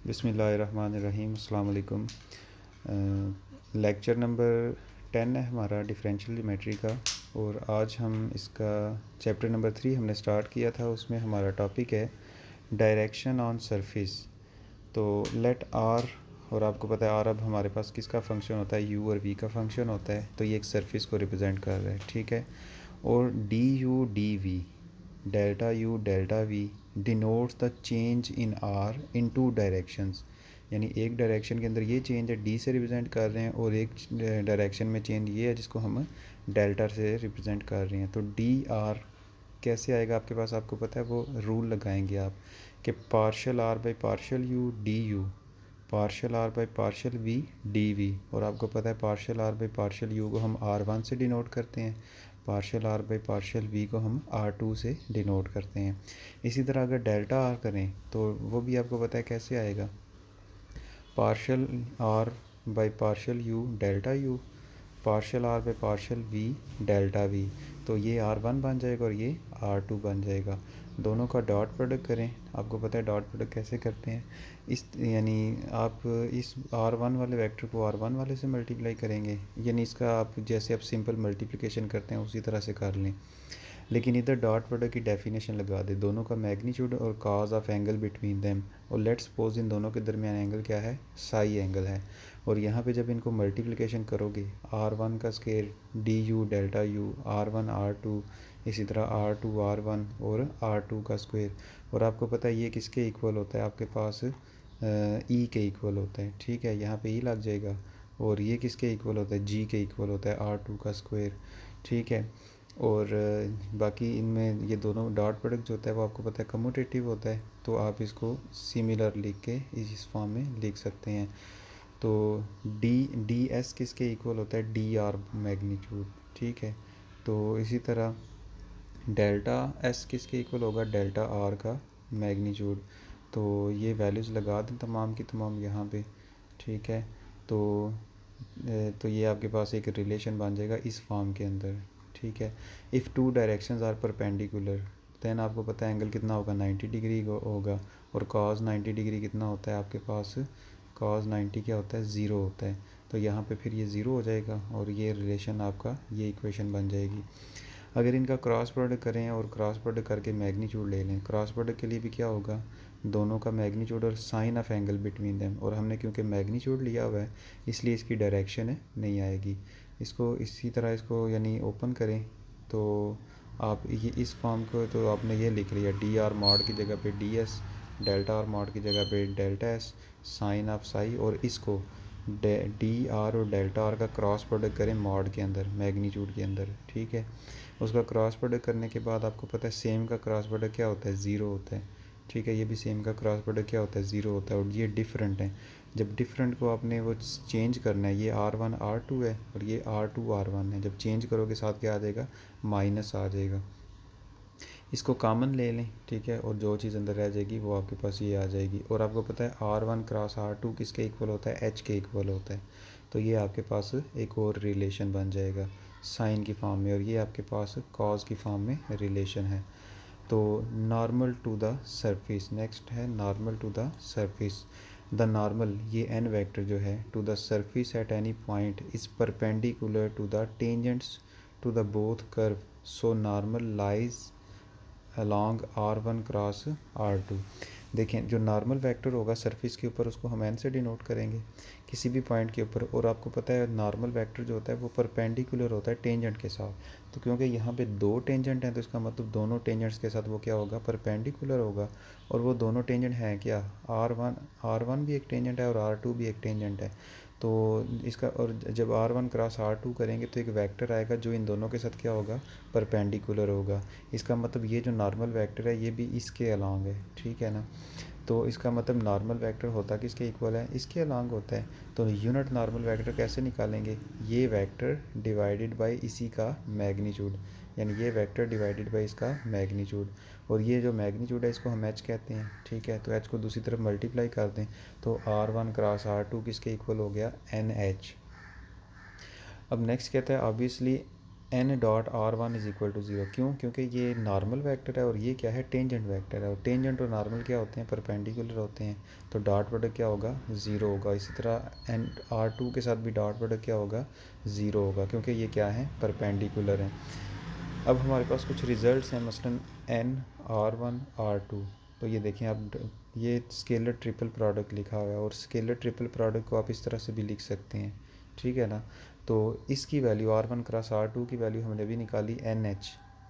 बिस्मिल्लाहिर्रहमानिर्रहीम। अस्सलाम वालेकुम। लेक्चर नंबर 10 है हमारा डिफरेंशियल ज्योमेट्री का, और आज हम इसका चैप्टर नंबर 3 हमने स्टार्ट किया था। उसमें हमारा टॉपिक है डायरेक्शन ऑन सरफेस। तो लेट आर, और आपको पता है आर अब हमारे पास किसका फंक्शन होता है, यू और वी का फंक्शन होता है। तो ये एक सरफेस को रिप्रेजेंट कर रहा है, ठीक है। और D U D V, delta U delta V denotes the change in R in two directions. यानी एक डायरेक्शन के अंदर ये चेंज है, डी से रिप्रेजेंट कर रहे हैं, और एक डायरेक्शन में चेंज ये है जिसको हम डेल्टा से रिप्रेजेंट कर रहे हैं। तो डी आर कैसे आएगा आपके पास, आपको पता है, वो रूल लगाएंगे आप कि partial R by partial U D U, partial R by partial V D V. और आपको पता है partial R by partial U को हम R1 से डिनोट करते हैं, partial R by partial V को हम R2 से डिनोट करते हैं। इसी तरह अगर डेल्टा आर करें तो वो भी आपको पता है कैसे आएगा, partial R by partial U delta U, partial R by partial V delta V. तो ये R1 बन जाएगा और ये R2 बन जाएगा। दोनों का डॉट प्रोडक्ट करें, आपको पता है डॉट प्रोडक्ट कैसे करते हैं। इस यानी आप इस R1 वाले वेक्टर को R1 वाले से मल्टीप्लाई करेंगे, यानी इसका आप जैसे आप सिंपल मल्टीप्लिकेशन करते हैं उसी तरह से कर लें, लेकिन इधर डॉट प्रोडक्ट की डेफिनेशन लगा दे, दोनों का मैग्नीट्यूड और cause of angle between them. और लेट्स सपोज इन दोनों के दरमियान एंगल क्या है, साई एंगल है। और यहाँ पे जब इनको मल्टीप्लिकेशन करोगे, R1 का square D you delta you, R1 R2, इसी तरह R2 R1 और R2 का स्क्वायर। और आपको पता है ये किसके इक्वल होता है, आपके पास ई के इक्वल होता है, ठीक है। यहाँ पे ई लग जाएगा। और ये किसके इक्वल होता है, जी के इक्वल होता है, R2 का स्क्वायर, ठीक है। और बाकी इनमें ये दोनों डॉट प्रोडक्ट जो होता है वो आपको पता है कम्यूटेटिव होता है, तो आप इसको सिमिलर लिख के इस फॉर्म में लिख सकते हैं। तो डी एस किसके इक्वल होता है, डी आर मैग्नीट्यूड, ठीक है। तो इसी तरह डेल्टा एस किसके इक्वल होगा, डेल्टा आर का मैग्नीट्यूड। तो ये वैल्यूज़ लगा दें तमाम की तमाम यहाँ पे, ठीक है। तो ये आपके पास एक रिलेशन बन जाएगा इस फॉर्म के अंदर, ठीक है। If two directions are perpendicular then आपको पता है एंगल कितना होगा, 90 डिग्री होगा। और कॉस 90 डिग्री कितना होता है आपके पास, कॉस 90 क्या होता है, ज़ीरो होता है। तो यहाँ पे फिर ये ज़ीरो हो जाएगा और ये रिलेशन आपका, ये इक्वेशन बन जाएगी। अगर इनका क्रॉस प्रोडक्ट करें और क्रॉस प्रोडक्ट करके मैग्नीट्यूड ले लें, क्रॉस प्रोडक्ट के लिए भी क्या होगा, दोनों का मैग्नीट्यूड और sine of angle between them. और हमने क्योंकि मैग्नीट्यूड लिया हुआ है इसलिए इसकी डायरेक्शन है नहीं आएगी। इसको इसी तरह इसको यानी ओपन करें तो आप ये इस फॉर्म को, तो आपने ये लिख लिया डी आर मॉड की जगह पे D S, delta R mod की जगह पे delta S, sine of psi. और इसको डी आर और डेल्टा आर का क्रॉस प्रोडक्ट करें मॉड के अंदर, मैग्नीट्यूड के अंदर, ठीक है। उसका क्रॉस प्रोडक्ट करने के बाद आपको पता है सेम का क्रॉस प्रोडक्ट क्या होता है, ज़ीरो होता है, ठीक है। ये भी सेम का क्रॉस प्रोडक्ट क्या होता है, ज़ीरो होता है। और ये डिफरेंट है, जब डिफरेंट को आपने वो चेंज करना है, ये R1 R2 है और ये R2 R1 है, जब चेंज करोगे साथ क्या आ जाएगा, माइनस आ जाएगा। इसको कॉमन ले लें, ठीक है, और जो चीज़ अंदर रह जाएगी वो आपके पास ये आ जाएगी। और आपको पता है R1 क्रॉस R2 किसके इक्वल होता है, H के इक्वल होता है। तो ये आपके पास एक और रिलेशन बन जाएगा साइन की फॉर्म में, और ये आपके पास कॉज की फॉर्म में रिलेशन है। तो normal to the surface, next है normal to the surface. The normal, ये एन वेक्टर जो है, to the surface at any point is perpendicular to the tangents to the both curve, so normal lies along R1 cross R2। देखें जो normal vector होगा surface के ऊपर उसको हम एन से डिनोट करेंगे किसी भी पॉइंट के ऊपर। और आपको पता है नॉर्मल वेक्टर जो होता है वो परपेंडिकुलर होता है टेंजेंट के साथ। तो क्योंकि यहाँ पे दो टेंजेंट हैं तो इसका मतलब दोनों टेंजेंट्स के साथ वो क्या होगा, परपेंडिकुलर होगा। और वो दोनों टेंजेंट हैं क्या, R1 भी एक टेंजेंट है और R2 भी एक टेंजेंट है। तो इसका, और जब R1 क्रॉस R2 करेंगे तो एक वेक्टर आएगा जो इन दोनों के साथ क्या होगा, परपेंडिकुलर होगा। इसका मतलब ये जो नॉर्मल वेक्टर है ये भी इसके अलॉन्ग है, ठीक है ना। तो इसका मतलब नॉर्मल वेक्टर होता किसके इक्वल है, इसके अलॉन्ग होता है। तो यूनिट नॉर्मल वेक्टर कैसे निकालेंगे, ये वेक्टर डिवाइडेड बाय इसी का मैग्नीट्यूड, यानी ये वेक्टर डिवाइडेड बाय इसका मैग्नीट्यूड। और ये जो मैग्नीट्यूड है इसको हम एच कहते हैं, ठीक है। तो एच को दूसरी तरफ मल्टीप्लाई कर दें तो R1 क्रॉस R2 किसके इक्वल हो गया, NH। अब नेक्स्ट कहता है obviously N dot R one is equal to zero. क्यों? क्योंकि ये नॉर्मल वेक्टर है और ये क्या है, टेंजेंट वेक्टर है, और टेंजेंट और नॉर्मल क्या होते हैं, परपेंडिकुलर होते हैं, तो डॉट प्रोडक्ट क्या होगा, ज़ीरो होगा। इसी तरह एन आर टू के साथ भी डॉट प्रोडक्ट क्या होगा, ज़ीरो होगा, क्योंकि ये क्या है, परपेंडिकुलर हैं। अब हमारे पास कुछ रिजल्ट्स हैं, मसलन N R one R two. तो ये देखें आप, ये स्केलर ट्रिपल प्रोडक्ट लिखा हुआ है, और स्केलर ट्रिपल प्रोडक्ट को आप इस तरह से भी लिख सकते हैं, ठीक है ना। तो इसकी value R one cross R two की वैल्यू हमने भी निकाली एन एच,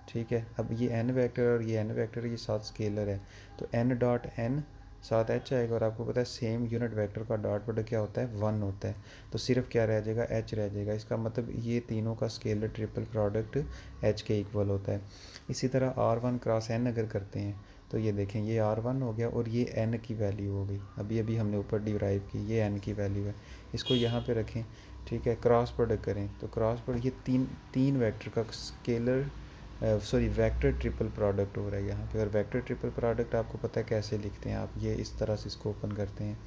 ठीक है। अब ये एन वेक्टर और ये एन वेक्टर, ये साथ स्केलर है, तो एन डॉट एन साथ एच आएगा, और आपको पता है सेम यूनिट वेक्टर का डॉट प्रोडक्ट क्या होता है, वन होता है, तो सिर्फ क्या रह जाएगा, एच रह जाएगा। इसका मतलब ये तीनों का स्केलर ट्रिपल प्रोडक्ट एच के इक्वल होता है। इसी तरह आर वन क्रॉस एन अगर करते हैं, तो ये देखें, ये आर वन हो गया और ये एन की वैल्यू हो गई, अभी अभी हमने ऊपर डिराइव की, ये एन की वैल्यू है, इसको यहाँ पे रखें, ठीक है। क्रॉस प्रोडक्ट करें, तो क्रॉस प्रोडक्ट ये तीन वेक्टर का स्केलर वेक्टर ट्रिपल प्रोडक्ट हो रहा है यहाँ पे। और वेक्टर ट्रिपल प्रोडक्ट आपको पता है कैसे लिखते हैं आप, ये इस तरह से इसको ओपन करते हैं,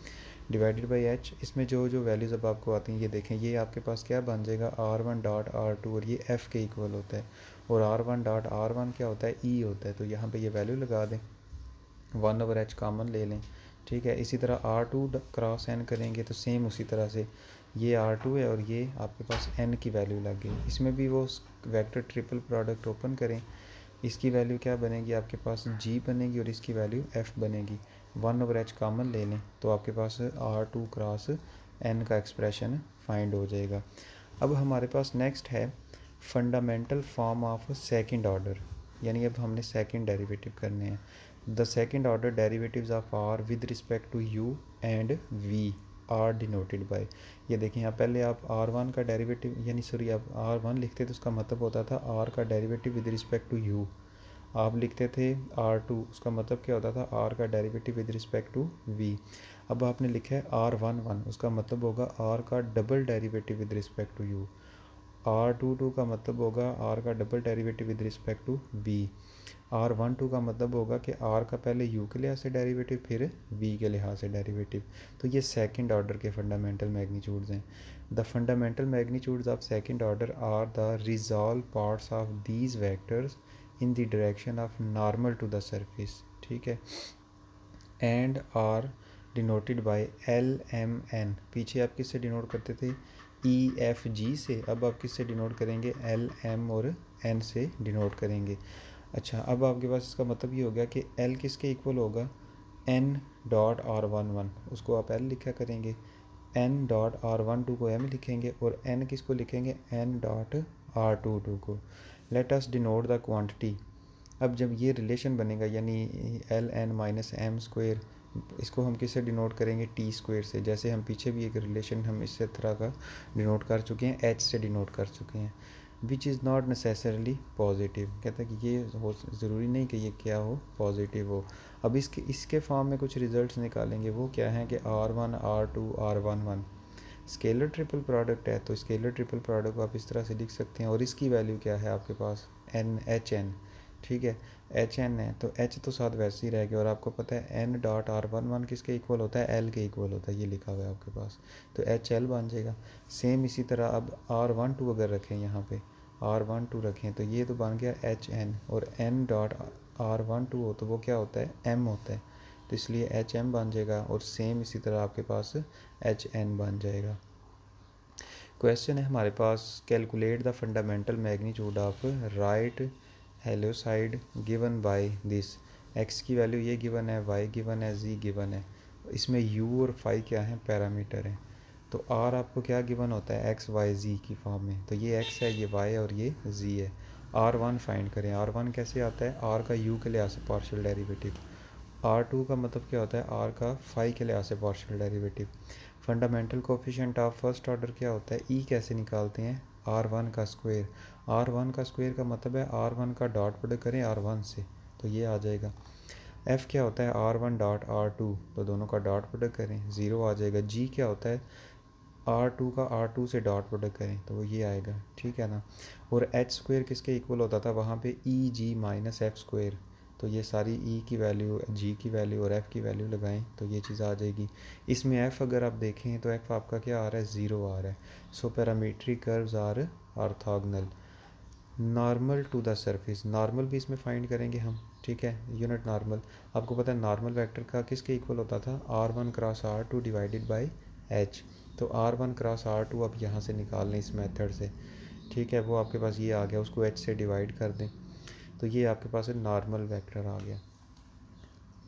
डिवाइडेड बाई एच। इसमें जो जो वैल्यूज़ अब आपको आती हैं, ये देखें, ये आपके पास क्या बन जाएगा, R one dot R two, और ये एफ़ के इक्वल होता है, और R one dot R one क्या होता है, ई होता है। तो यहाँ पे ये वैल्यू लगा दें, वन ओवर एच कॉमन ले लें, ठीक है। इसी तरह आर टू क्रॉस एन करेंगे, तो सेम उसी तरह से ये आर टू है और ये आपके पास एन की वैल्यू लग गई। इसमें भी वो वेक्टर ट्रिपल प्रोडक्ट ओपन करें, इसकी वैल्यू क्या बनेगी, आपके पास जी बनेगी और इसकी वैल्यू एफ़ बनेगी। वन ओवर एच कॉमन ले लें, तो आपके पास आर टू क्रॉस एन का एक्सप्रेशन फाइंड हो जाएगा। अब हमारे पास नेक्स्ट है fundamental form of second order, यानी अब हमने सेकंड डेरिवेटिव करने हैं। The second order derivatives of R with respect to U and V are denoted by. ये देखें, यहाँ पहले आप आर वन का डेरिवेटिव, यानी सॉरी आप आर वन लिखते तो उसका मतलब होता था आर का derivative with respect to U. आप लिखते थे आर टू, उसका मतलब क्या होता था, आर का derivative with respect to V. अब आपने लिखा है आर वन वन, उसका मतलब होगा आर का double derivative with respect to U. R two two का मतलब होगा आर का double derivative with respect to V. R one two का मतलब होगा कि आर का पहले यू के लिहाज से डेरिवेटिव, फिर वी के लिहाज से डेरिवेटिव। तो ये सेकंड ऑर्डर के फंडामेंटल मैग्नीट्यूड्स हैं। The fundamental magnitudes of second order are the resolve parts of these vectors in the direction of normal to the surface, ठीक है, and are denoted by L M N. पीछे आप किससे denote करते थे, E F G से, अब आप किससे डिनोट करेंगे, एल एम और एन से डिनोट करेंगे। अच्छा, अब आपके पास इसका मतलब ये हो गया कि एल किसके इक्वल होगा, N dot R one one, उसको आप एल लिखा करेंगे, N dot R one two को एम लिखेंगे, और एन किसको लिखेंगे, N dot R two two को। Let us denote the quantity. अब जब ये रिलेशन बनेगा, यानी L N minus M square, इसको हम किससे डिनोट करेंगे, टी स्क्वेयर से। जैसे हम पीछे भी एक रिलेशन हम इस तरह का डिनोट कर चुके हैं, एच से डिनोट कर चुके हैं। Which is not necessarily positive, कहता है कि ये हो ज़रूरी नहीं कि ये क्या हो, पॉजिटिव हो। अब इसके फॉर्म में कुछ रिजल्ट्स निकालेंगे, वो क्या है कि R one R two R one one scalar triple product है, तो स्केलर ट्रिपल प्रोडक्ट को आप इस तरह से लिख सकते हैं, और इसकी वैल्यू क्या है आपके पास, एन एच एन, ठीक है, एच एन है, तो एच तो साथ वैसे ही रह गया, और आपको पता है N dot R one one किसके इक्वल होता है, एल के इक्वल होता है, ये लिखा हुआ है आपके पास, तो एच एल बन जाएगा। सेम इसी तरह अब आर वन टू अगर रखें, यहाँ पे आर वन टू रखें, तो ये तो बन गया एच एन, और N dot R one two हो तो वो क्या होता है, एम होता है, तो इसलिए एच एम बन जाएगा, और सेम इसी तरह आपके पास एच एन बन जाएगा। क्वेश्चन है हमारे पास, calculate the fundamental magnitude of right helicoid given by this. X की वैल्यू ये गिवन है, वाई गिवन है, जी गिवन है, इसमें यू और फाई क्या है, पैरामीटर हैं। तो आर आपको क्या गिवन होता है, एक्स वाई जी की फॉर्म में, तो ये एक्स है, ये वाई और ये जी है। आर वन फाइंड करें, आर वन कैसे आता है, आर का यू के लिहाज से पार्शियल डेरिवेटिव। आर टू का मतलब क्या होता है, आर का फाई के लिहाज से partial derivative. Fundamental coefficient of first order क्या होता है, ई कैसे निकालते हैं, आर वन का स्क्वायर। आर वन का स्क्वायर का मतलब है आर वन का डॉट प्रोडक्ट करें आर वन से, तो ये आ जाएगा। एफ़ क्या होता है, R one dot R two, तो दोनों का डॉट प्रोडक्ट करें, ज़ीरो आ जाएगा। जी क्या होता है, आर टू का आर टू से डॉट प्रोडक्ट करें, तो वो ये आएगा, ठीक है ना। और एच स्क्वायर किसके इक्वल होता था वहाँ पे, ई जी माइनस एफ़ स्क्वायर, तो ये सारी ई की वैल्यू, जी की वैल्यू और एफ़ की वैल्यू लगाएं, तो ये चीज़ आ जाएगी। इसमें एफ़ अगर आप देखें तो एफ़ आपका क्या आ रहा है, ज़ीरो आ रहा है। So parametric curves are orthogonal. Normal to the surface, normal भी इसमें फाइंड करेंगे हम, ठीक है। यूनिट नॉर्मल, आपको पता है नॉर्मल वेक्टर का किसके इक्वल होता था, R1 cross R2 divided by H। तो R1 क्रॉस R2 अब यहाँ से निकाल लें इस मेथड से, ठीक है। वो आपके पास ये आ गया, उसको H से डिवाइड कर दें तो ये आपके पास है नॉर्मल वेक्टर आ गया।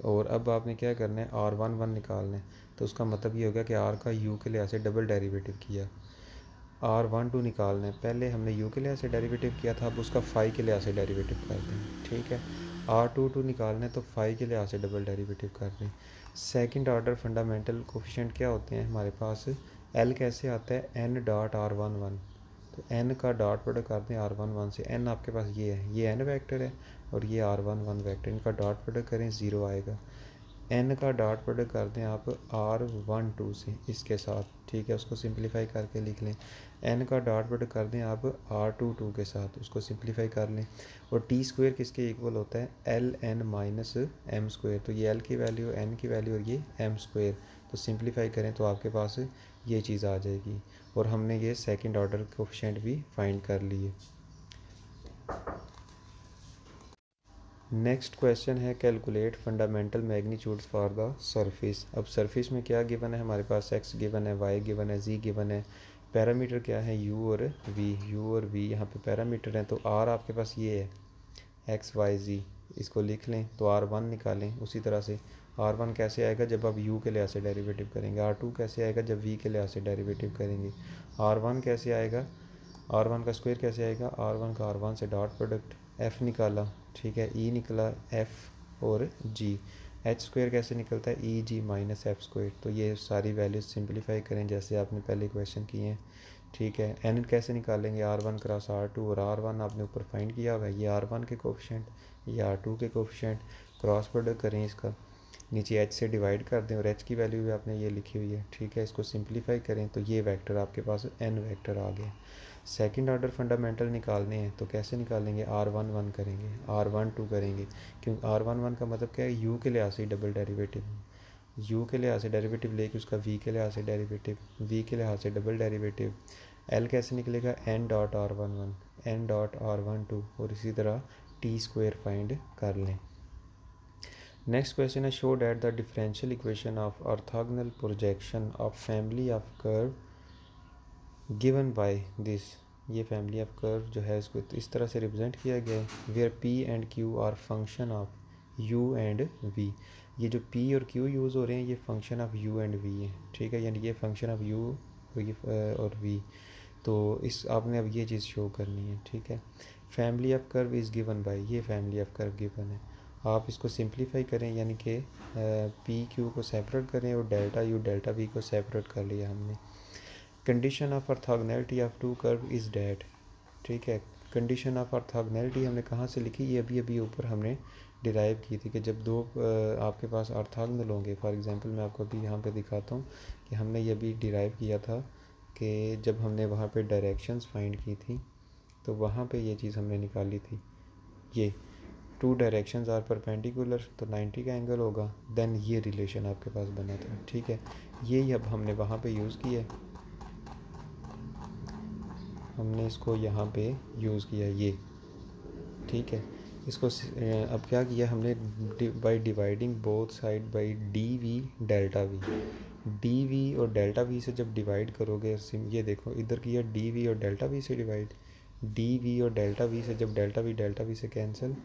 और अब आपने क्या करना है, R11 निकालना है। तो उसका मतलब ये हो गया कि R का U के लिहाज से डबल डेरिवेटिव किया। R12 निकालना है, पहले हमने U के लिहाज से डेरिवेटिव किया था, अब उसका फाई के लिहाज से डेरिवेटिव कर दें, ठीक है। R22 निकालना है तो फाई के लिहाज से डबल डेरिवेटिव कर दें। सेकंड ऑर्डर फंडामेंटल कोफिशिएंट क्या होते हैं हमारे पास, L कैसे आता है, N डॉट R11। तो N का डॉट प्रोडक्ट करते हैं R11 से, N आपके पास ये है, ये N वेक्टर है और ये R11 वेक्टर, इनका डॉट प्रोडक्ट करें 0 आएगा। N का डॉट प्रोडक्ट कर दें आप R12 से इसके साथ, ठीक है, उसको सिंप्लीफाई करके लिख लें। N का डॉट प्रोडक्ट कर दें आप R22 के साथ, उसको सिंप्लीफाई कर लें। और टी स्क्वायर किसके इक्वल होता है, LN माइनस M स्क्वायर। तो ये L की वैल्यू, N की वैल्यू और ये M स्क्वायर, तो सिंप्लीफाई करें तो आपके पास ये चीज़ आ जाएगी। और हमने ये सेकंड ऑर्डर कोफिशिएंट भी फाइंड कर लिए। नेक्स्ट क्वेश्चन है calculate fundamental magnitudes for the surface. अब सरफेस में क्या गिवन है हमारे पास, x गिवन है, y गिवन है, z गिवन है, पैरामीटर क्या है u और v, यहाँ पे पैरामीटर हैं। तो r आपके पास ये है x y z, इसको लिख लें। तो r1 निकालें उसी तरह से, r1 कैसे आएगा जब आप u के लिहाज से डेरिवेटिव करेंगे, r2 कैसे आएगा जब v के लिहाज से डेरिवेटिव करेंगे, r1 कैसे आएगा, R1 का स्क्वायर कैसे आएगा, R1 का R1 से डॉट प्रोडक्ट, F निकाला, ठीक है, E निकला F और G, H स्क्वायर कैसे निकलता है, ई जी माइनस एफ स्क्वायर। तो ये सारी वैल्यूज सिंप्लीफाई करें जैसे आपने पहले क्वेश्चन किए हैं, ठीक है। N कैसे निकालेंगे, R1 क्रॉस R2, और R1 आपने ऊपर फाइंड किया हुआ है, ये R1 के कोफिशिएंट, ये R2 के कोफिशिएंट, क्रॉस प्रोडक्ट करें इसका, नीचे h से डिवाइड कर दें और h की वैल्यू भी आपने ये लिखी हुई है, ठीक है। इसको सिंप्लीफाई करें तो ये वेक्टर आपके पास n वेक्टर आ गया। सेकंड ऑर्डर फंडामेंटल निकालने हैं तो कैसे निकालेंगे, R11 करेंगे, R12 करेंगे, क्योंकि R11 का मतलब क्या है, u के लिहाज से डबल डेरिवेटिव, u के लिहाज से डेरिवेटिव लेके उसका v के लिहाज से डेरिवेटिव, v के लिहाज से डबल डेरिवेटिव। l कैसे निकलेगा, n dot R11, n dot R12, और इसी तरह t स्क्वायर फाइंड कर लें। नेक्स्ट क्वेश्चन है, show that the differential equation of orthogonal projection of family of curve given by this. ये फैमिली ऑफ कर्व जो है इसको इस तरह से रिप्रेजेंट किया गया है, where p and q are function of u and v। ये जो p और q यूज़ हो रहे हैं ये function of u and v है, ठीक है, यानी ये फंक्शन ऑफ u और v। तो इस आपने अब ये चीज़ शो करनी है, ठीक है। Family of curve is given by, ये फैमिली ऑफ कर्व गिवन है, आप इसको सिंप्लीफाई करें, यानी कि पी क्यू को सेपरेट करें और डेल्टा यू डेल्टा वी को सेपरेट कर लिया हमने। Condition of orthogonality of two curve is that, ठीक है। कंडीशन ऑफ ऑर्थोगोनैलिटी हमने कहाँ से लिखी, ये अभी अभी ऊपर हमने डिराइव की थी कि जब दो आपके पास ऑर्थोगोनल होंगे। फॉर एग्जांपल मैं आपको अभी यहाँ पे दिखाता हूँ कि हमने ये अभी डिराइव किया था कि जब हमने वहाँ पे डायरेक्शंस फाइंड की थी तो वहाँ पे ये चीज़ हमने निकाली थी, ये टू डायरेक्शंस आर परपेंडिकुलर तो 90 का एंगल होगा, देन ये रिलेशन आपके पास बना था, ठीक है। ये अब हमने वहाँ पे यूज़ किया, हमने इसको यहाँ पे यूज़ किया ये, ठीक है। इसको अब क्या किया हमने, by dividing both side by D V delta V, D V और डेल्टा वी से जब डिवाइड करोगे, ये देखो इधर किया डी वी और डेल्टा वी से डिवाइड, डी वी और डेल्टा वी से जब डेल्टा वी से कैंसिल,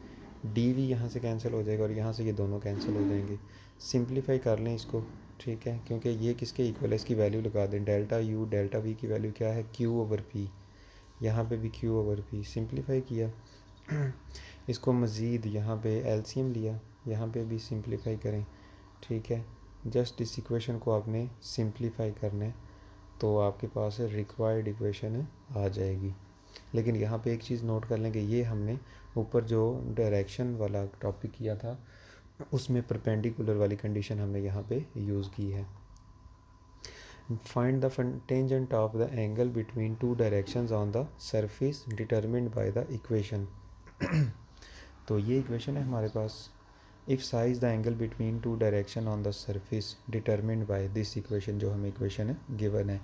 डी वी यहाँ से कैंसिल हो जाएगा और यहाँ से ये दोनों कैंसिल हो जाएंगे। सिंप्लीफाई कर लें इसको, ठीक है, क्योंकि ये किसके इक्वल है, इसकी वैल्यू लगा दें, डेल्टा यू डेल्टा वी की वैल्यू क्या है, क्यू ओवर पी, यहाँ पे भी क्यू ओवर पी। सिंप्लीफाई किया इसको मज़ीद यहाँ पे एलसीएम लिया, यहाँ पे भी सिंप्लीफाई करें, ठीक है। जस्ट इस इक्वेशन को आपने सिंप्लीफाई करना है तो आपके पास रिक्वायर्ड इक्वेशन आ जाएगी। लेकिन यहाँ पे एक चीज़ नोट कर लें कि ये हमने ऊपर जो डायरेक्शन वाला टॉपिक किया था उसमें परपेंडिकुलर वाली कंडीशन हमने यहाँ पे यूज़ की है। Find the tangent of the angle between two directions on the surface determined by the equation. तो ये इक्वेशन है हमारे पास, if psi the angle between two direction on the surface determined by this equation, जो हमें equation given है,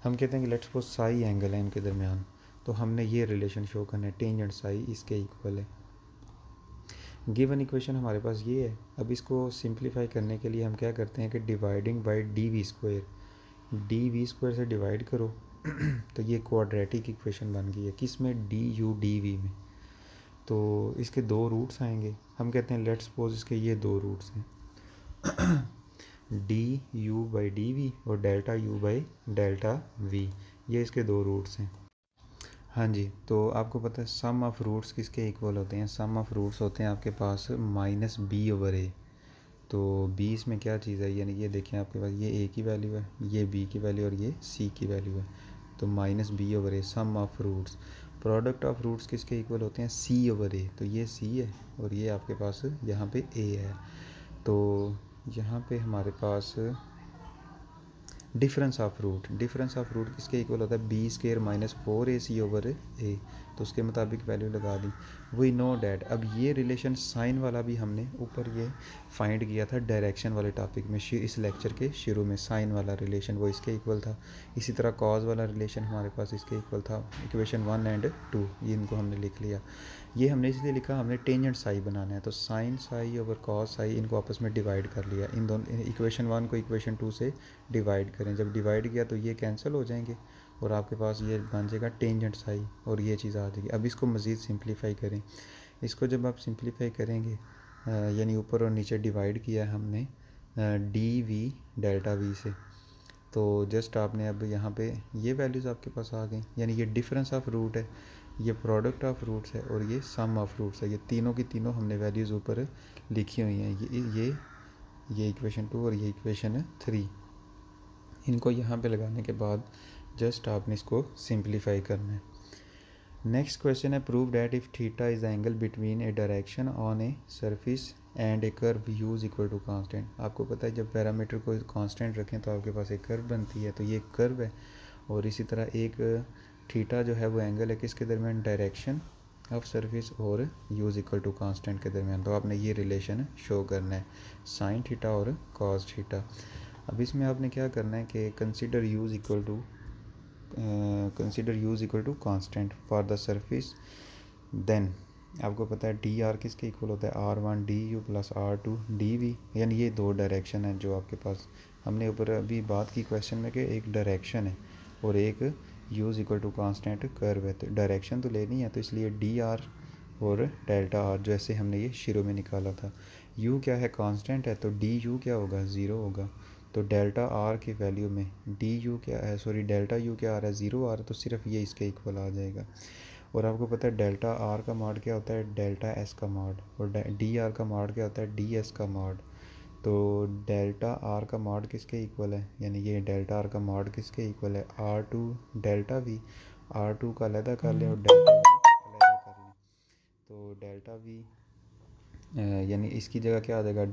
हम कहते हैं कि लेट्स सपोज साई एंगल है इनके दरमियान, तो हमने ये रिलेशन शो करना है, टेंजेंट साई इसके इक्वल है। गिवन इक्वेशन हमारे पास ये है। अब इसको सिंप्लीफाई करने के लिए हम क्या करते हैं कि dividing by D V square से डिवाइड करो तो ये क्वाड्रेटिक इक्वेशन बन गई है। किस में? डी यू डी वी में। तो इसके दो रूट्स आएंगे। हम कहते हैं लेट्स सपोज इसके ये दो रूट्स हैं D U by D V और delta U by delta V, ये इसके दो रूट्स हैं। हाँ जी, तो आपको पता है सम ऑफ रूट्स किसके इक्वल होते हैं? सम ऑफ रूट्स होते हैं आपके पास माइनस बी ओवर ए। तो बी इसमें क्या चीज़ है? यानी ये देखें आपके पास ये ए की वैल्यू है, ये बी की वैल्यू और ये सी की वैल्यू है। तो minus B over A sum of roots. Product of roots किसके इक्वल होते हैं? C over A. तो ये सी है और ये आपके पास यहाँ पे ए है। तो यहाँ पे हमारे पास डिफरेंस ऑफ रूट किसके इक्वल होता है? B square minus 4ac over A. तो उसके मुताबिक वैल्यू लगा दी। We know that. अब ये रिलेशन साइन वाला भी हमने ऊपर ये फाइंड किया था डायरेक्शन वाले टॉपिक में, इस लेक्चर के शुरू में। साइन वाला रिलेशन वो इसके इक्वल था। इसी तरह कॉज वाला रिलेशन हमारे पास इसके इक्वल था। इक्वेशन 1 और 2 ये इनको हमने लिख लिया। ये हमने इसलिए लिखा, हमने टेंजेंट साई बनाना है। तो sine psi over cos psi इनको आपस में डिवाइड कर लिया। इन दोनों इक्वेशन 1 को इक्वेशन 2 से डिवाइड करें। जब डिवाइड किया तो ये कैंसिल हो जाएंगे और आपके पास ये बन जाएगा टेंजेंट साई और ये चीज़ आ जाएगी। अब इसको मज़ीद सिंप्लीफाई करें। इसको जब आप सिंप्लीफाई करेंगे यानी ऊपर और नीचे डिवाइड किया है हमने डी वी डेल्टा वी से, तो जस्ट आपने अब यहाँ पे ये वैल्यूज़ आपके पास आ गई। यानी ये डिफरेंस ऑफ रूट है, ये प्रोडक्ट ऑफ रूट्स है और ये सम ऑफ रूट्स है। ये तीनों की तीनों हमने वैल्यूज़ ऊपर लिखी हुई हैं। ये इक्वेशन 2 और ये इक्वेशन 3। इनको यहाँ पे लगाने के बाद जस्ट आपने इसको सिंप्लीफाई करना है। नेक्स्ट क्वेश्चन है prove that if theta is angle between a direction on a surface and a curve U is equal to constant. आपको पता है जब पैरामीटर को कांस्टेंट रखें तो आपके पास एक कर्व बनती है। तो ये कर्व है और इसी तरह एक थीटा जो है वो एंगल है किसके दरमियान? डायरेक्शन ऑफ सरफेस और U is equal to constant के दरमियान। तो आपने ये रिलेशन शो करना है, साइन थीटा और कॉस थीटा। अब इसमें आपने क्या करना है कि consider U is equal to constant for the surface. Then आपको पता है डी आर किसके इक्वल होता है? R1 D U plus R2 D V. यानी ये दो डायरेक्शन है जो आपके पास, हमने ऊपर अभी बात की क्वेश्चन में कि एक डायरेक्शन है और एक U is equal to constant curve है। तो डायरेक्शन तो लेनी है, तो इसलिए डी आर और डेल्टा आर जैसे हमने ये शुरू में निकाला था। यू क्या है? कांस्टेंट है, तो डी यू क्या होगा? 0 होगा। तो डेल्टा आर की वैल्यू में डी यू क्या है, सॉरी डेल्टा यू क्या आ रहा है? 0 आ रहा है। तो सिर्फ ये इसके इक्वल आ जाएगा। और आपको पता है डेल्टा आर का मॉड क्या होता है? डेल्टा एस का मॉड। और डी आर का मॉड क्या होता है? डी एस का मॉड। तो डेल्टा आर का मॉड किसके इक्वल है? यानी ये डेल्टा आर का मॉड किसके इक्वल है? R2 delta we. R2 का अलहदा कर लें और डेल्टा वी अलहदा कर लें। तो डेल्टा वी यानी इसकी जगह क्या आ जाएगा?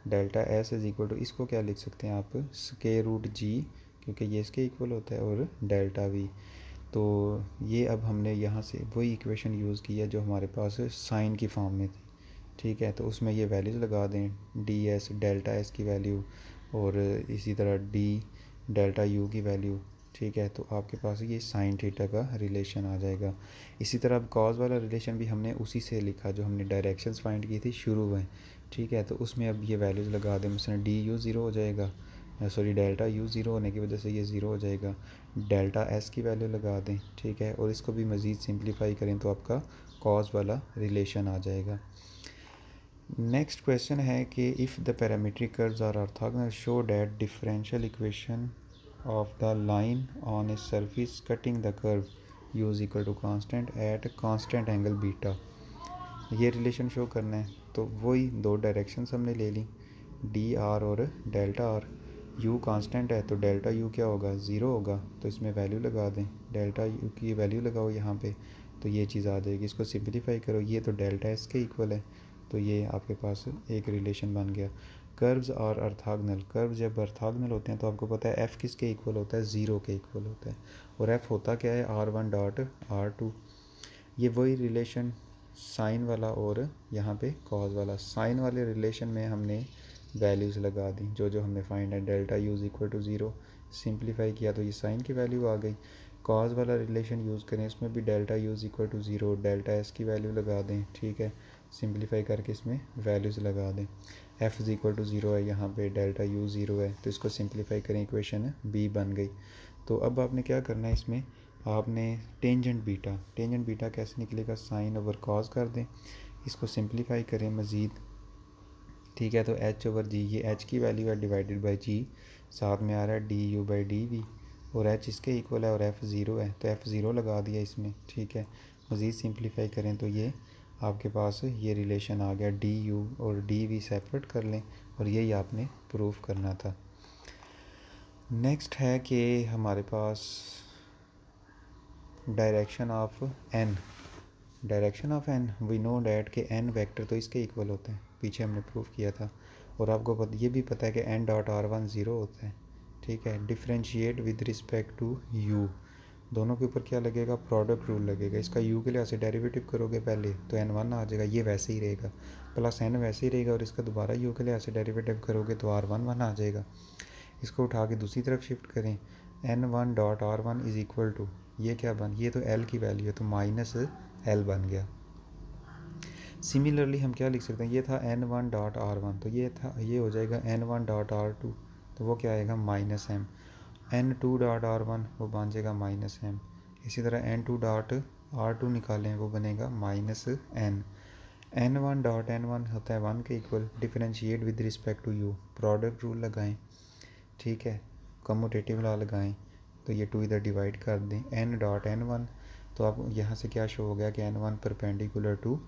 Delta S is equal to, इसको क्या लिख सकते हैं आप? स्क्वायर रूट जी, क्योंकि ये इसके इक्वल होता है, और डेल्टा वी। तो ये अब हमने यहाँ से वही इक्वेशन यूज़ की है जो हमारे पास साइन की फॉर्म में थी। ठीक है, तो उसमें ये वैल्यूज़ लगा दें, डी एस डेल्टा एस की वैल्यू और इसी तरह डी डेल्टा यू की वैल्यू। ठीक है, तो आपके पास ये साइन थीटा का रिलेशन आ जाएगा। इसी तरह अब कॉज वाला रिलेशन भी हमने उसी से लिखा जो हमने डायरेक्शंस फाइंड की थी शुरू में। ठीक है, तो उसमें अब ये वैल्यूज़ लगा दें। मिसल डी यू ज़ीरो हो जाएगा, सॉरी डेल्टा यू ज़ीरो होने की वजह से ये ज़ीरो हो जाएगा। डेल्टा एस की वैल्यू लगा दें। ठीक है, और इसको भी मज़ीद सिंप्लीफाई करें तो आपका कॉज वाला रिलेशन आ जाएगा। नेक्स्ट क्वेश्चन है कि if the parametric curves are orthogonal show that differential equation of the line on a surface cutting the curve U is equal to constant at constant angle beta. ये relation show करना है। तो वही दो directions हमने ले ली, D R और डेल्टा आर। यू कांस्टेंट है तो डेल्टा यू क्या होगा? 0 होगा। तो इसमें वैल्यू लगा दें, डेल्टा यू की वैल्यू लगाओ यहाँ पे, तो ये चीज़ आ जाएगी। इसको सिंप्लीफाई करो, ये तो डेल्टा एस के इक्वल है। तो ये आपके पास एक रिलेशन बन गया। कर्व्स और ऑर्थोगोनल, कर्व जब ऑर्थोगोनल होते हैं तो आपको पता है एफ़ किसके इक्वल होता है? 0 के इक्वल होता है। और एफ़ होता क्या है? R1 dot R2। ये वही रिलेशन साइन वाला और यहाँ पे कॉज वाला। साइन वाले रिलेशन में हमने वैल्यूज़ लगा दी जो जो हमने फाइंड है। Delta U is equal to 0 simplify किया तो ये साइन की वैल्यू आ गई। कॉज वाला रिलेशन यूज़ करें, इसमें भी delta U is equal to zero, delta S की वैल्यू लगा दें, ठीक है, सिंप्लीफाई करके इसमें वैल्यूज़ लगा दें। F is equal to zero है, यहाँ पे डेल्टा यू ज़ीरो है, तो इसको सिंप्लीफाई करें, इक्वेशन बी बन गई। तो अब आपने क्या करना है, इसमें आपने टेंजेंट बीटा कैसे निकलेगा, साइन ओवर कॉज कर दें, इसको सिंप्लीफाई करें मज़ीद, ठीक है। तो एच ओवर जी, ये एच की वैल्यू है डिवाइडेड बाई जी, साथ में आ रहा है D U by D V, और एच इसके इक्वल है और एफ़ ज़ीरो है, तो एफ़ ज़ीरो लगा दिया इसमें, ठीक है। मज़ीद सिंप्लीफाई करें तो ये आपके पास ये रिलेशन आ गया, डी यू और डी वी सेपरेट कर लें, और यही आपने प्रूफ करना था। नेक्स्ट है कि हमारे पास direction of N, we know that के एन वेक्टर तो इसके इक्वल होते हैं, पीछे हमने प्रूफ किया था, और आपको ये भी पता है कि N dot R one zero होता है, ठीक है। Differentiate with respect to U, दोनों के ऊपर क्या लगेगा, प्रोडक्ट रूल लगेगा। इसका यू के लिहाज से डेरिवेटिव करोगे पहले तो एन वन आ जाएगा, ये वैसे ही रहेगा, प्लस एन वैसे ही रहेगा, और इसका दोबारा यू के लिहाज से डेरिवेटिव करोगे तो आर वन वन आ जाएगा। इसको उठा के दूसरी तरफ शिफ्ट करें, N one dot R one is equal to, ये क्या बन, ये तो एल की वैल्यू है तो माइनस एल बन गया। सिमिलरली हम क्या लिख सकते हैं, ये था N one dot R one, तो ये था, ये हो जाएगा N one dot R two, तो वो क्या आएगा minus M, N two dot R one वो बन जाएगा माइनस एम। इसी तरह N two dot R two निकालें, वो बनेगा minus N. N one dot N one होता है वन के इक्वल, differentiate with respect to U, product rule लगाएं, ठीक है, कम्यूटेटिव लॉ लगाएं, तो ये टू इधर डिवाइड कर दें, एन डॉट एन वन, तो अब यहाँ से क्या शो हो गया कि N one perpendicular to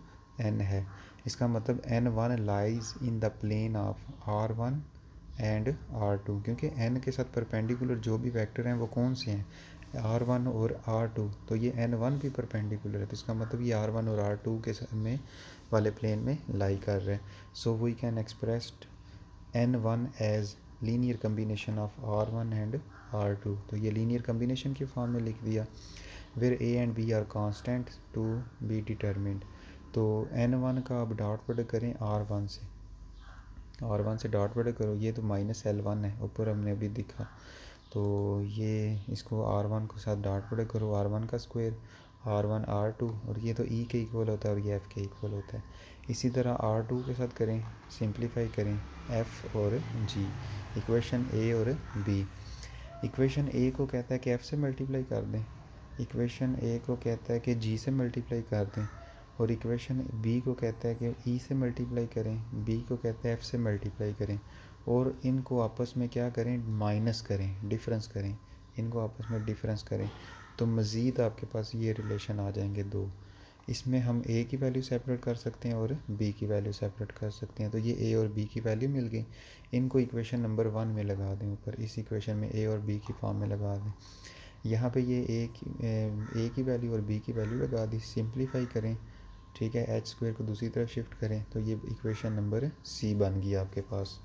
N है, इसका मतलब N one lies in the plane of R one and R two, क्योंकि एन के साथ परपेंडिकुलर जो भी वेक्टर हैं वो कौन से हैं, आर वन और आर टू, तो ये एन वन भी परपेंडिकुलर है, तो इसका मतलब ये आर वन और आर टू के में वाले प्लेन में लाई कर रहे हैं। So we can express N one as linear combination of R one and R two, तो ये लीनियर कम्बिनेशन के फॉर्म में लिख दिया। Where A and B are constant to be determined, तो एन वन का आप डॉट प्रोडक्ट करें आर वन से डॉट प्रोडक्ट करो, ये तो माइनस एल वन है, ऊपर हमने अभी दिखा, तो ये इसको आर वन के साथ डॉट प्रोडक्ट करो, आर वन का square, R one R two, और ये तो ई के इक्वल होता है और ये एफ़ के इक्वल होता है। इसी तरह आर टू के साथ करें, सिंप्लीफाई करें एफ़ और जी, इक्वेशन ए और बी। इक्वेशन ए को कहता है कि एफ़ से मल्टीप्लाई कर दें, इक्वेशन ए को कहता है कि जी से मल्टीप्लाई कर दें, और इक्वेशन बी को कहता है कि ई से मल्टीप्लाई करें, बी को कहता है एफ़ से मल्टीप्लाई करें, और इनको आपस में क्या करें, माइनस करें, डिफरेंस करें, इनको आपस में डिफरेंस करें, तो मज़ीद आपके पास ये रिलेशन आ जाएंगे दो। इसमें हम ए की वैल्यू सेपरेट कर सकते हैं और बी की वैल्यू सेपरेट कर सकते हैं, तो ये ए और बी की वैल्यू मिल गई, इनको इक्वेशन नंबर वन में लगा दें, ऊपर इस इक्वेशन में ए और बी की फॉर्म में लगा दें, यहाँ पे ये ए की वैल्यू और बी की वैल्यू लगा दी, सिंप्लीफाई करें, ठीक है, एच स्क्वायर को दूसरी तरफ शिफ्ट करें, तो ये इक्वेशन नंबर सी बन गई आपके पास।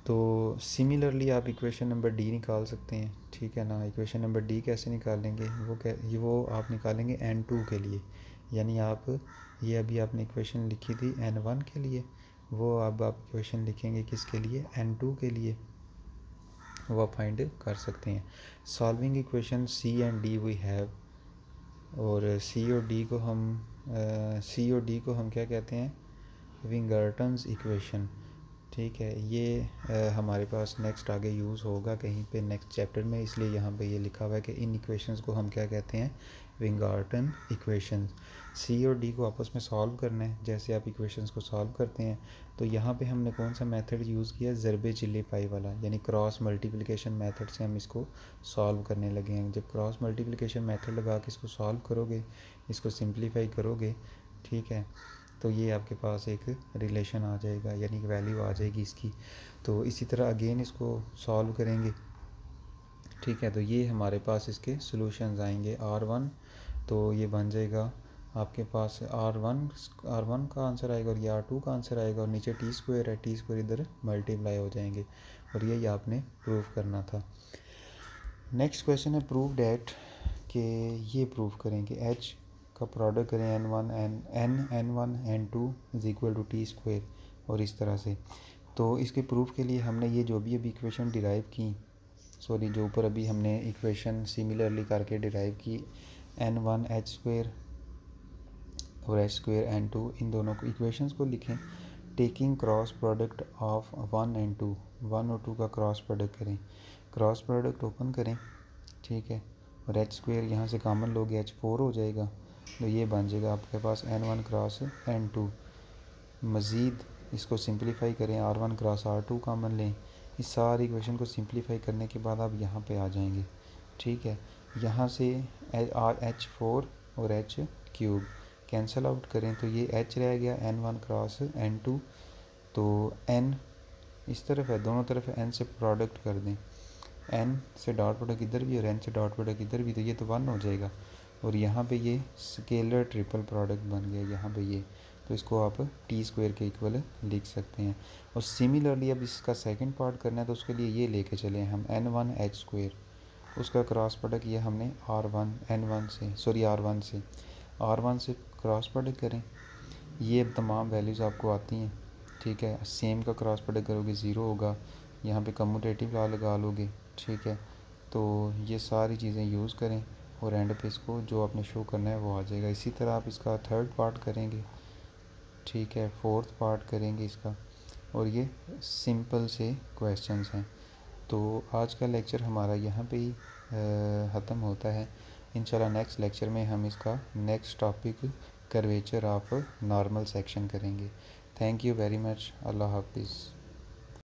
तो सिमिलरली आप इक्वेशन नंबर डी निकाल सकते हैं, ठीक है ना। इक्वेशन नंबर डी कैसे निकालेंगे, वो आप निकालेंगे एन टू के लिए, यानी आप ये अभी आपने इक्वेशन लिखी थी एन वन के लिए, वो अब आप इक्वेशन लिखेंगे किसके लिए, एन टू के लिए, वो आप फाइंड कर सकते हैं। Solving equation C and D V have, और सी और डी को हम क्या कहते हैं, विंगर्टन्स इक्वेशन, ठीक है। ये हमारे पास नेक्स्ट आगे यूज़ होगा कहीं पे नेक्स्ट चैप्टर में, इसलिए यहाँ पे ये लिखा हुआ है कि इन इक्वेशंस को हम क्या कहते हैं, विंगार्टन इक्वेशंस। सी और डी को आपस में सॉल्व करना है, जैसे आप इक्वेशंस को सॉल्व करते हैं, तो यहाँ पे हमने कौन सा मेथड यूज़ किया, ज़रबे चिल्ली पाई वाला, यानी क्रॉस मल्टीप्लिकेशन मेथड से हम इसको सॉल्व करने लगे हैं। जब क्रॉस मल्टीप्लिकेशन मेथड लगा के इसको सॉल्व करोगे, इसको सिंप्लीफाई करोगे, ठीक है, तो ये आपके पास एक रिलेशन आ जाएगा, यानी कि वैल्यू आ जाएगी इसकी। तो इसी तरह अगेन इसको सॉल्व करेंगे, ठीक है, तो ये हमारे पास इसके सॉल्यूशंस आएंगे। R1 तो ये बन जाएगा आपके पास R1 का आंसर आएगा, और ये R2 का आंसर आएगा, और नीचे टी स्क्वायर है, टी स्क्वायर इधर मल्टीप्लाई हो जाएंगे, और यही आपने प्रूव करना था। नेक्स्ट क्वेश्चन है प्रूव डैट, कि ये प्रूव करें कि H का प्रोडक्ट करें N1 N2 is equal to T square, और इस तरह से। तो इसके प्रूफ के लिए हमने ये जो भी अभी इक्वेशन डिराइव की, सॉरी जो ऊपर अभी हमने इक्वेशन सिमिलरली करके डिराइव की n1 h² और h² n2, इन दोनों को इक्वेशंस को लिखें। Taking cross product of 1 and 2, 1 और 2 का क्रॉस प्रोडक्ट करें। क्रॉस प्रोडक्ट ओपन करें, ठीक है, और h² यहाँ से कॉमन लोगे h4 हो जाएगा, तो ये बन जाएगा आपके पास n1 क्रॉस n2। मज़ीद इसको सिंप्लीफाई करें, r1 क्रॉस r2 कॉमन लें। इस सारी इक्वेशन को सिंप्लीफाई करने के बाद आप यहाँ पे आ जाएंगे, ठीक है। यहाँ से h4 और h³ कैंसिल आउट करें तो ये h रह गया n1 क्रॉस n2, तो n इस तरफ है, दोनों तरफ n से प्रोडक्ट कर दें, n से डॉट प्रोडक्ट इधर भी और n से डॉट प्रोडक्ट इधर भी, तो ये तो 1 हो जाएगा। और यहाँ पे ये स्केलर ट्रिपल प्रोडक्ट बन गया यहाँ पे ये, तो इसको आप t² के इक्वल लिख सकते हैं। और सिमिलरली अब इसका सेकंड पार्ट करना है तो उसके लिए ये लेके चले हम n1 h², उसका क्रॉस प्रोडक्ट ये हमने r1 से क्रॉस प्रोडक्ट करें। ये तमाम वैल्यूज़ आपको आती हैं, ठीक है। सेम का क्रॉस प्रोडक्ट करोगे 0 होगा, यहाँ पे कम्यूटेटिव लॉ लगा लोगे, ठीक है। तो ये सारी चीज़ें यूज़ करें और एंड पे इसको जो आपने शो करना है वो आ जाएगा। इसी तरह आप इसका थर्ड पार्ट करेंगे, ठीक है, फोर्थ पार्ट करेंगे इसका, और ये सिंपल से क्वेश्चंस हैं। तो आज का लेक्चर हमारा यहाँ पे ही ख़त्म होता है। इंशाल्लाह नेक्स्ट लेक्चर में हम इसका next topic curvature of normal section करेंगे। Thank you very much. Allah हाफिज़।